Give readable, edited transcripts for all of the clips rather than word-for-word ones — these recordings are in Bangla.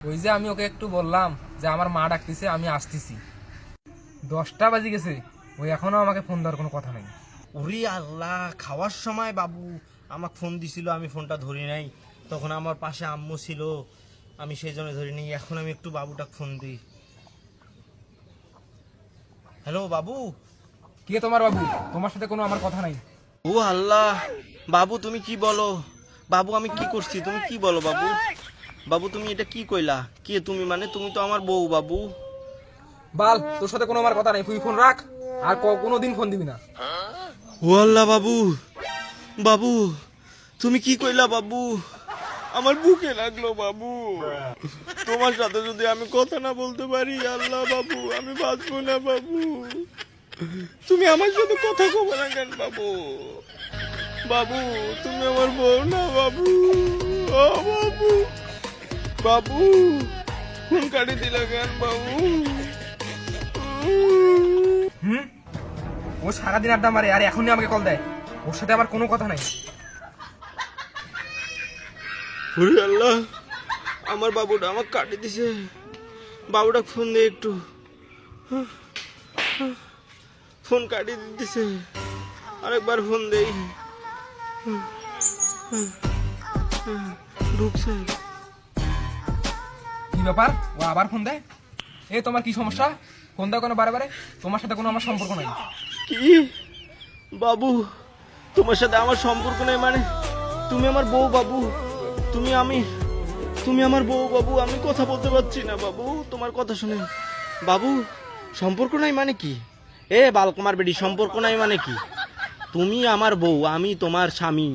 ওই যে আমি ওকে একটু বললাম যে আমার মা ডাকতেছে, আমি আসতেছি। 10টা বাজে গেছে, ওই এখনো আমাকে ফোন দেওয়ার কোনো কথা নেই। ওরে আল্লাহ, খাওয়ার সময় বাবু আমাকে ফোন দিছিল, আমি ফোনটা ধরি নাই। তখন আমার পাশে আম্মু ছিল, আমি সেই জন্য ধরি নাই। এখন আমি একটু বাবুটাকে ফোন দিই। হ্যালো বাবু। কে তোমার বাবু? তোমার সাথে কোনো আমার কথা নাই। ও আল্লাহ, বাবু তুমি কি বলো? বাবু আমি কি করছি তুমি কি বলো বাবু? বাবু তুমি এটা কি কইলা? কে তুমি? মানে তুমি তো আমার বউ বাবু। বাল, তোর সাথে কোনো আমার কথা নাই, তুই ফোন রাখ আর কোনোদিন ফোন দিবি না। ও আল্লাহ বাবু, বাবু তুমি কি কইলা বাবু? আমার বুকে লাগলো বাবু। তোমার সাথে যদি আমি কথা না বলতে পারি, আল্লাহ বাবু আমি বাঁচবো না বাবু। তুমি আমার সাথে কথা কবে না কেন বাবু? বাবু তুমি আমার বউ না বাবু। ও বাবু, বাবু ফোন কাটি দিলা কেন বাবু? হুম, ও সারাদিন আড্ডা মারে আর এখনই আমাকে কল দেয়। ওর সাথে আমার কোনো কথা নাই। ওরে আল্লাহ, আমার বাবুটা আমাকে কাটি দিছে। বাবুটা ফোন দে একটু। ফোন কাটি দিতেছে, আরেকবার ফোন দেই। ঢুকছে। কি ব্যাপার, ও আবার ফোন দেয়? এ তোমার কি সমস্যা? ফোন দাও কেন বারে বারে? তোমার সাথে কোনো আমার সম্পর্ক নাই। কি বাবু, তোমার সাথে আমার সম্পর্ক নেই মানে? তুমি আমার বউ বাবু। তুমি আমার বউ বাবু। আমি কথা বলতে পারছি না বাবু তোমার কথা শুনে। বাবু সম্পর্ক নাই মানে কি? এ বালকুমার বেডি, সম্পর্ক নাই মানে কি? তুমি আমার বউ, আমি তোমার স্বামী।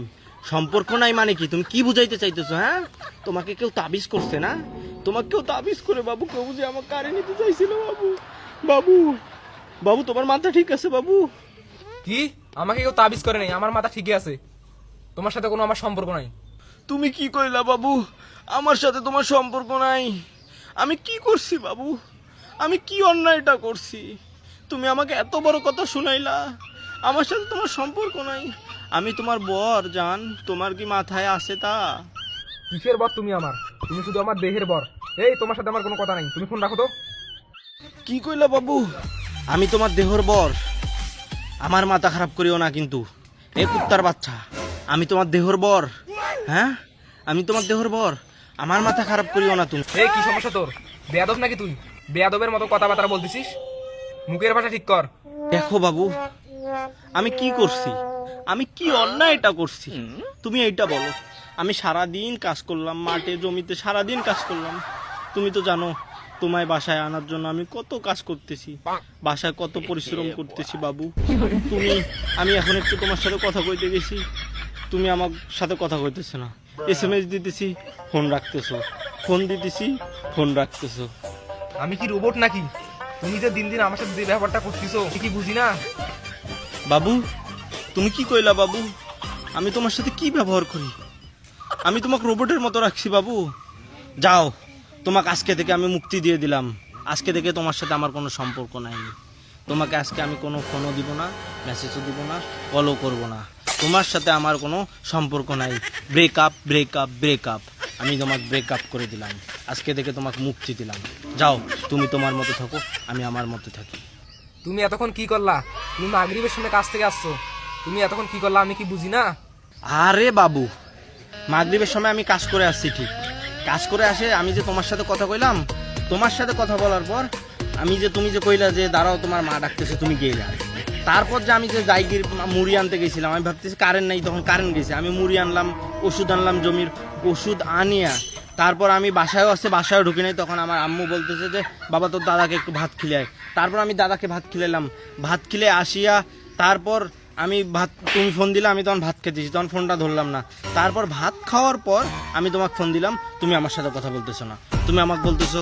সম্পর্ক নাই মানে কি? তুমি কি বুঝাইতে চাইতেছো? হ্যাঁ, তোমাকে কেউ তাবিজ করছে না? তোমাকে কেউ তাবিজ করে বাবু, কেউ যে আমার কারে নিতে চাইছিল বাবু। বাবু, বাবু তোমার মাথা ঠিক আছে বাবু? কি? আমাকে কেউ তাবিজ করে নাই, আমার মাথা ঠিকই আছে। তোমার সাথে কোনো আমার সম্পর্ক নাই। তুমি কি কইলা বাবু? আমার সাথে তোমার সম্পর্ক নাই? আমি কি করছি বাবু? আমি কি অন্যায়টা করছি? তুমি আমাকে এত বড় কথা শুনাইলা, আমার সাথে তোমার সম্পর্ক নাই? আমি তোমার বর জান, তোমার কি মাথায় আসে তা? কিসের বর তুমি আমার? তুমি শুধু আমার দেহের বর। এই তোমার সাথে আমার কোনো কথা নাই, তুমি ফোন রাখো তো। কি কইলা বাবু? আমি তোমার দেহর বর? আমার মাথা খারাপ করিও না কিন্তু, এ কুত্তার বাচ্চা। আমি তোমার দেহর বর? হ্যাঁ, আমি তোমার দেহর বর। আমার মাথা খারাপ করিও না তুমি। এই কি সমস্যা তোর? বেয়াদব নাকি তুই? বেয়াদবের মতো কথাবার্তা বলতেছিস, মুখের ভাষা ঠিক কর। দেখো বাবু, আমি কি করছি? আমি কি অন্যায়টা করছি তুমি এইটা বলো। আমি সারাদিন কাজ করলাম, মাঠে জমিতে সারাদিন কাজ করলাম। তুমি তো জানো তোমায় বাসায় আনার জন্য আমি কত কাজ করতেছি, বাসায় কত পরিশ্রম করতেছি বাবু। আমি এখন একটু তোমার সাথে কথা কইতে গেছি, তুমি আমার সাথে কথা কইতেছো না। SMS দিতেছি, ফোন রাখতেছো। ফোন দিতেছি, ফোন রাখতেছো। আমি কি রোবট নাকি? তুমি যে দিন দিন আমার সাথে যে ব্যবহারটা করতেছো কি বুঝি না? বাবু তুমি কি কইলা বাবু? আমি তোমার সাথে কি ব্যবহার করি? আমি তোমাকে রোবটের মতো রাখছি বাবু? যাও, তোমাকে আজকে থেকে আমি মুক্তি দিয়ে দিলাম। আজকে থেকে তোমার সাথে আমার কোনো সম্পর্ক নাই। তোমাকে আজকে আমি কোনো ফোনও দিব না, মেসেজও দিব না, কলও করব না। তোমার সাথে আমার কোনো সম্পর্ক নাই। Breakup, breakup, breakup. আমি তোমাকে ব্রেকআপ করে দিলাম। আজকে থেকে তোমাকে মুক্তি দিলাম। যাও, তুমি তোমার মতো থাকো, আমি আমার মতো থাকি। তুমি এতক্ষণ কি করলা? তুমি মাগরিবের সময় কাজ থেকে আসছো, তুমি এতক্ষণ কি করলা আমি কি বুঝি না? আরে বাবু, মাগরিবের সময় আমি কাজ করে আসছি ঠিক। কাজ করে আসে আমি যে তোমার সাথে কথা কইলাম, তোমার সাথে কথা বলার পর তুমি যে কইলা যে দাঁড়াও তোমার মা ডাকতেছে, তুমি গেলা। তারপর যে আমি যে জায়গির মুড়ি আনতে গেছিলাম, আমি ভাবতেছি কারেন্ট নেই, তখন কারেন্ট গেছে। আমি মুড়ি আনলাম, ওষুধ আনলাম, জমির ওষুধ আনিয়া তারপর আমি বাসায়ও আসছে, বাসায়ও ঢুকি নাই। তখন আমার আম্মু বলতেছে যে বাবা তোর দাদাকে একটু ভাত খিলাই। তারপর আমি দাদাকে ভাত খিলাইলাম। ভাত খিলে আসিয়া তারপর তুমি ফোন দিলে, আমি তখন ভাত খেতেছি, তখন ফোনটা ধরলাম না। তারপর ভাত খাওয়ার পর আমি তোমাকে ফোন দিলাম, তুমি আমার সাথে কথা বলতেছো না। তুমি আমাকে বলতেছো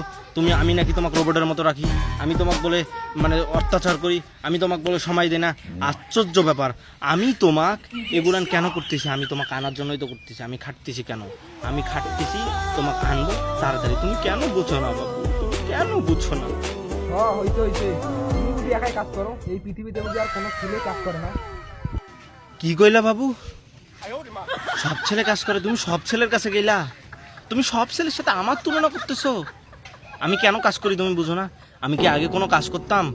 আমি নাকি তোমাকে রোবটের মতো রাখি, আমি তোমাকে বলে মানে অত্যাচার করি, আমি তোমাকে বলে সময় দিই না। আশ্চর্য ব্যাপার। আমি তোমাকে এগুলান কেন করতেছি? আমি তোমাকে আনার জন্যই তো করতেছি। আমি খাটতেছি কেন? আমি খাটতেছি তোমাকে আনবো তাড়াতাড়ি। তুমি কেন বুঝছো না বাবু? তুমি কেন বুঝছো না? হ্যাঁ হইতে হইতে, তুমি যদি একাই কাজ করো, এই পৃথিবীতে যদি আর কোনো ছেলে কাজ করে না। কি কইলা বাবু? সব ছেলে কাজ করে? তুমি সব ছেলের কাছে গেলা? তুমি সব ছেলের সাথে আমার তুলনা করতেছো। আমি কেন কাজ করি তুমি বুঝো না? আমি কি আগে কোনো কাজ করতাম?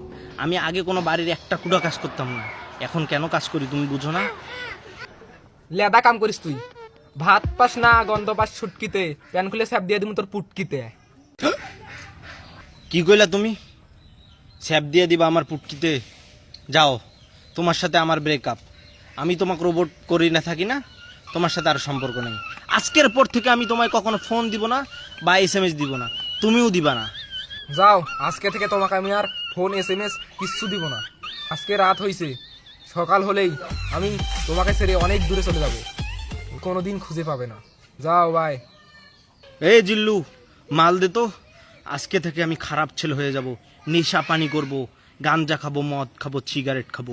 আমি আগে কোনো বাড়ির একটা কুড়া কাজ করতাম না। এখন কেন কাজ করি তুমি বুঝো না? লেদা কাম করিস তুই, ভাত পাস না গন্ধ পাস ছুটকিতে, প্যান খুলে স্যাপ দিয়ে দিমু তোর পুটকিতে। কি কইলা তুমি? স্যাপ দিয়ে দিবা আমার পুটকিতে? যাও, তোমার সাথে আমার ব্রেকআপ। আমি তোমাকে রোবট করি না থাকি না, তোমার সাথে আর সম্পর্ক নেই। আজকের পর থেকে আমি তোমায় কখনো ফোন দিব না বা SMS দিব না, তুমিও দিবা না। যাও, আজকে থেকে তোমাকে আমি আর ফোন SMS কিচ্ছু দিব না। আজকে রাত হইছে, সকাল হলেই আমি তোমাকে ছেড়ে অনেক দূরে চলে যাব, কোনোদিন খুঁজে পাবে না। যাও, বাই। এই জিল্লু, মাল দে তো। আজকে থেকে আমি খারাপ ছেলে হয়ে যাব, নেশা পানি করব, গাঞ্জা খাবো, মদ খাবো, সিগারেট খাবো।